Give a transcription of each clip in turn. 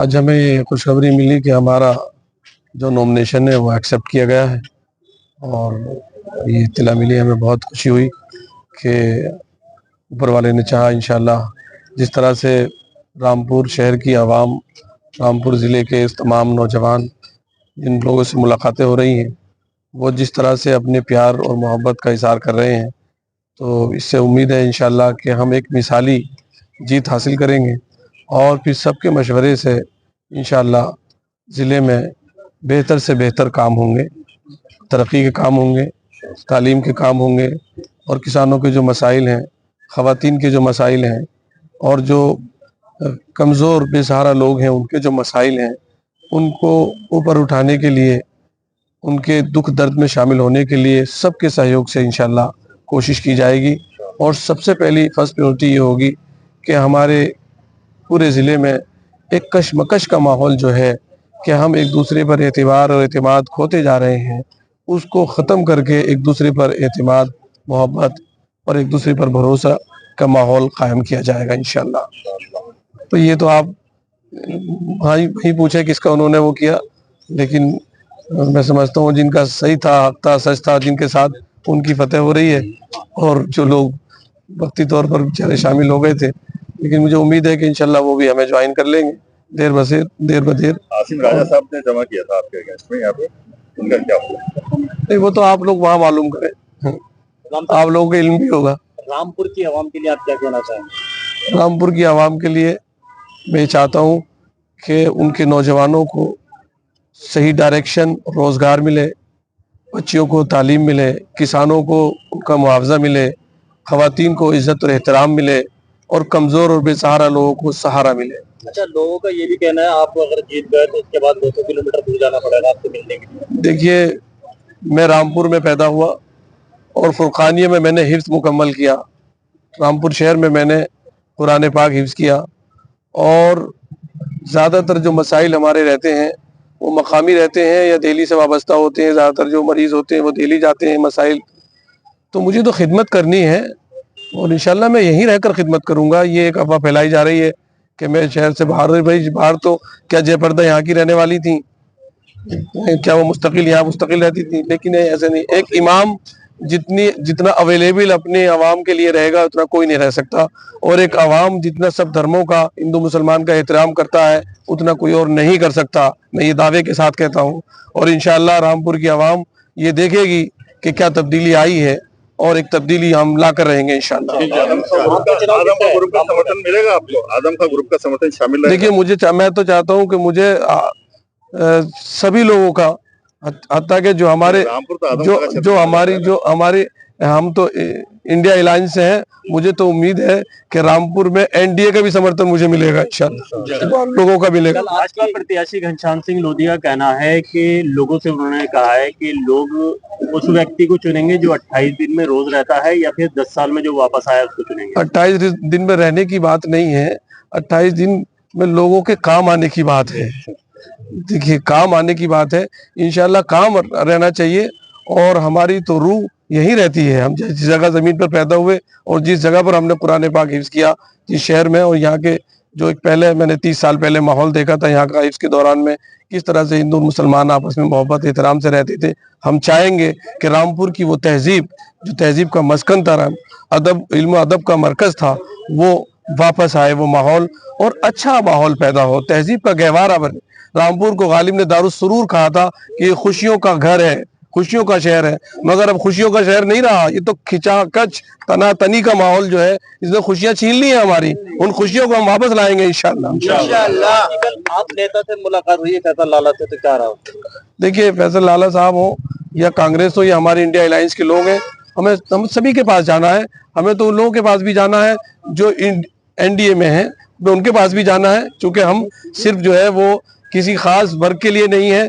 आज हमें ये खुशखबरी मिली कि हमारा जो नॉमिनेशन है वो एक्सेप्ट किया गया है और ये इत्तला मिली, हमें बहुत खुशी हुई कि ऊपर वाले ने चाहा। इंशाल्लाह जिस तरह से रामपुर शहर की आवाम, रामपुर ज़िले के इस तमाम नौजवान जिन लोगों से मुलाकातें हो रही हैं, वो जिस तरह से अपने प्यार और मोहब्बत का इज़हार कर रहे हैं, तो इससे उम्मीद है इंशाल्लाह कि हम एक मिसाली जीत हासिल करेंगे और फिर सबके मशवरे से इंशाल्लाह ज़िले में बेहतर से बेहतर काम होंगे, तरक्की के काम होंगे, तालीम के काम होंगे और किसानों के जो मसाइल हैं, ख़वातीन के जो मसाइल हैं और जो कमज़ोर बेसहारा लोग हैं उनके जो मसाइल हैं, उनको ऊपर उठाने के लिए, उनके दुख दर्द में शामिल होने के लिए सबके सहयोग से इंशाल्लाह कोशिश की जाएगी। और सबसे पहली फर्स्ट प्रायोरिटी ये होगी कि हमारे पूरे ज़िले में एक कशमकश का माहौल जो है कि हम एक दूसरे पर एतबार और एतमाद खोते जा रहे हैं, उसको ख़त्म करके एक दूसरे पर एतमाद, मोहब्बत और एक दूसरे पर भरोसा का माहौल कायम किया जाएगा इंशाल्लाह। तो ये तो आप भाई ही पूछे किसका उन्होंने वो किया, लेकिन मैं समझता हूँ जिनका सही था, हक था, सच था, जिनके साथ उनकी फतेह हो रही है। और जो लोग वक्ती तौर पर बेचारे शामिल हो गए थे, लेकिन मुझे उम्मीद है कि इंशाल्लाह वो भी हमें ज्वाइन कर लेंगे देर बदेर। आसिम राजा साहब ने जमा किया था आपके अगेंस्ट में, यहाँ पे उनका क्या हुआ? नहीं, वो तो आप लोग वहाँ मालूम करें, आप लोगों को इल्म भी होगा। रामपुर की आवाम के लिए आप क्या कहना चाहेंगे? रामपुर की आवाम के लिए मैं चाहता हूँ कि उनके नौजवानों को सही डायरेक्शन, रोज़गार मिले, बच्चियों को तालीम मिले, किसानों को उनका मुआवजा मिले, ख़वातीन को इज़्ज़त और एहतराम मिले और कमज़ोर और बेसहारा लोगों को सहारा मिले। अच्छा, लोगों का ये भी कहना है आप अगर जीत गए तो उसके बाद 200 किलोमीटर दूर जाना पड़ेगा आपको मिलने के लिए। देखिए, मैं रामपुर में पैदा हुआ और फुरकानिया में मैंने हिफ्ज़ मुकम्मल किया। रामपुर शहर में मैंने कुरान पाक हिफ्ज़ किया और ज़्यादातर जो मसाइल हमारे रहते हैं वो मकामी रहते हैं या दिल्ली से वाबस्ता होते हैं। ज़्यादातर जो मरीज़ होते हैं वो दिल्ली जाते हैं मसाइल। तो मुझे तो खिदमत करनी है और इंशाल्लाह मैं यहीं रहकर खिदमत करूँगा। ये एक अफवाह फैलाई जा रही है कि मैं शहर से बाहर, भाई बाहर तो क्या जयपर्दा यहाँ की रहने वाली थी, क्या वो मुस्तकिल यहाँ मुस्तकिल रहती थी? लेकिन ऐसे नहीं। एक इमाम जितना अवेलेबल अपने अवाम के लिए रहेगा उतना कोई नहीं रह सकता, और एक अवाम जितना सब धर्मों का, हिंदू मुसलमान का एहतराम करता है उतना कोई और नहीं कर सकता। मैं ये दावे के साथ कहता हूँ और इंशाल्लाह रामपुर की आवाम ये देखेगी कि क्या तब्दीली आई है और एक तब्दीली हम ला कर रहेंगे इंशाल्लाह। आदम का ग्रुप का समर्थन मिलेगा आपको? आदम का ग्रुप का समर्थन शामिल रहेगा? देखिए, मैं तो चाहता हूँ कि मुझे सभी लोगों का, हत्ता के जो हमारे जो हमारी हम तो इंडिया अलायंस से हैं, मुझे तो उम्मीद है कि रामपुर में एनडीए का भी समर्थन मुझे मिलेगा इंशाल्लाह, लोगों का मिलेगा। आज का प्रत्याशी घनश्याम सिंह लोधिया का कहना है कि लोगों से उन्होंने कहा है कि लोग उस व्यक्ति को चुनेंगे जो 28 दिन में रोज रहता है या फिर 10 साल में जो वापस आया उसको चुनेंगे। 28 दिन में रहने की बात नहीं है, 28 दिन में लोगों के काम आने की बात है। देखिए, काम आने की बात है, इंशाल्लाह काम रहना चाहिए। और हमारी तो रूह यहीं रहती है, हम जिस जगह ज़मीन पर पैदा हुए और जिस जगह पर हमने कुरान पाक हिफ्ज़ किया, जिस शहर में, और यहाँ के जो एक पहले मैंने 30 साल पहले माहौल देखा था यहाँ का हिफ्ज़ के दौरान में, किस तरह से हिंदू मुसलमान आपस में मोहब्बत एहतराम से रहते थे। हम चाहेंगे कि रामपुर की वो तहजीब, जो तहजीब का मस्कन था, अदब, इल्म अदब का मरकज़ था, वो वापस आए, वो माहौल और अच्छा माहौल पैदा हो, तहजीब का गहवारा बने। रामपुर को गालिब ने दारुस सुरूर कहा था कि ये खुशियों का घर है, खुशियों का शहर है, मगर अब खुशियों का शहर नहीं रहा। ये तो खिंचाकच, तनातनी का माहौल जो है, इसने खुशियां छीन ली है हमारी। उन खुशियों को हम वापस लाएंगे इंशाल्लाह। आप नेता से मुलाकात हुई है फैसल लाला से, तो क्या रहा? देखिए, फैसल लाला साहब हो या कांग्रेस हो या हमारे इंडिया अलायंस के लोग हैं, हम सभी के पास जाना है। हमें तो उन लोगों के पास भी जाना है जो एनडीए में है, उनके पास भी जाना है, क्योंकि हम सिर्फ जो है वो किसी खास वर्ग के लिए नहीं है।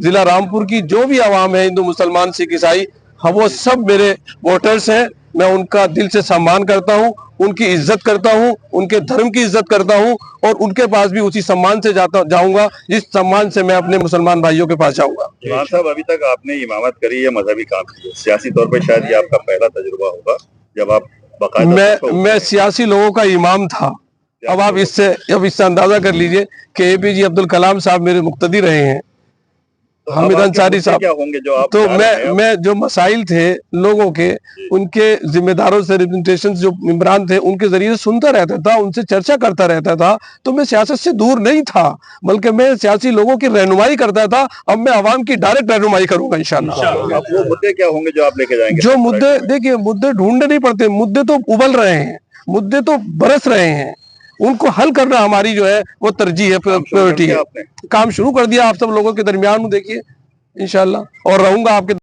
जिला रामपुर की जो भी आवाम है, हिंदू मुसलमान सिख ईसाई, हम वो सब मेरे वोटर्स हैं। मैं उनका दिल से सम्मान करता हूँ, उनकी इज्जत करता हूँ, उनके धर्म की इज्जत करता हूँ और उनके पास भी उसी सम्मान से जाऊंगा जिस सम्मान से मैं अपने मुसलमान भाइयों के पास जाऊंगा। इमाम साहब, अभी तक आपने इमामत करी है, मजहबी काम किया, सियासी तौर पर शायद ये आपका पहला तजुर्बा होगा जब आप मैं सियासी लोगों का इमाम था, अब आप इससे अंदाजा कर लीजिए कि एपीजे अब्दुल कलाम साहब मेरे मुक्तदी रहे हैं, हामिद अंसारी साहब। क्या होंगे जो आप तो मैं जो मसाइल थे लोगों के, उनके जिम्मेदारों से रिप्रेजेंटेशन जो इमरान थे उनके जरिए सुनता रहता था, उनसे चर्चा करता रहता था। तो मैं सियासत से दूर नहीं था, बल्कि मैं सियासी लोगों की रहनुमाई करता था। अब मैं आवाम की डायरेक्ट रहनुमाई करूंगा इंशाल्लाह। अब वो मुद्दे क्या होंगे जो आप लेके जाएंगे? जो मुद्दे, देखिए मुद्दे ढूंढने नहीं पड़ते, मुद्दे तो उबल रहे हैं, मुद्दे तो बरस रहे हैं, उनको हल करना हमारी जो है वो तरजीह है, प्रायोरिटी है। काम शुरू कर दिया, आप सब लोगों के दरमियान देखिए इंशाल्लाह, और रहूंगा आपके